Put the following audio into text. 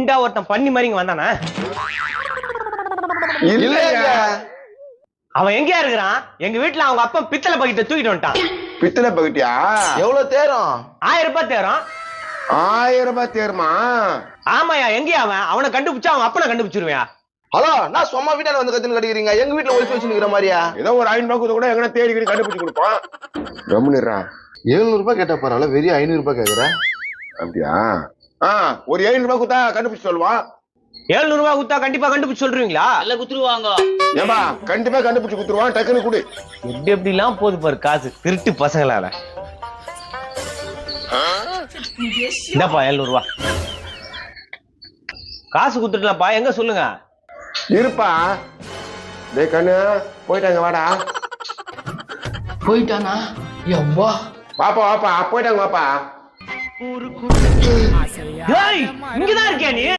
குண்டா ஒருத்தன் பண்ணி மாதிரி இங்க வந்தானா? இல்லைங்க. அவன் எங்கயா இருக்கிறான்? எங்க வீட்டுல அவங்க அப்பா பித்தளை பக்கிட்ட தூக்கிட்டு வந்துட்டான். பித்தளை பக்கிட்டியா? எவ்வளவு தேரும்? 1000 ரூபாய் தேரும். 1000 ரூபாய் தேருமா? ஆமாயா, எங்கயா அவன்? அவனை கண்டுபிடிச்சா அவன் அப்பனை கண்டுபிடிச்சிருவியா? ஹலோ, நான் சும்மா வீட்டால வந்து கத்துன்னு கட்டிக்கிறீங்க. எங்க வீட்டுல ஒழிச்சு வச்சு நிக்கிற மாதிரியா? ஏதோ ஒரு 500 ரூபாய் கூட எங்கன்னா தேடி கண்டுபிடிச்சு கொடுப்பான். கம்முனிடுறா. 700 ரூபாய் கேட்டா பரவாயில்ல, வெறும் 500 ரூபாய் கேக்குறேன். அப்படியா? ஒரு 700 ரூபாய் கொடுத்தா கண்டுபிடிச்சு சொல்லுவான். 700 ரூபாய் கொடுத்தா கண்டிப்பா கண்டுபிடிச்சு சொல்றீங்களா? இல்ல குத்துருவாங்க. ஏம்பா கண்டிப்பா கண்டுபிடிச்சு கொடுத்துருவான். டக்குன்னு கொடு. எப்படி எல்லாம் போது பாரு காசு, திருட்டு பசங்களால. இந்தப்பா 700 ரூபாய் காசு குடுத்துட்டலாம்ப்பா. எங்க சொல்லுங்க. இருப்பா. டேய் கண்ணு, போயிட்டாங்க வாடா. போயிட்டானா? யப்பா. வாப்பா போயிட்டாங்க வாப்பா. இங்கதான் இருக்கியா நீ?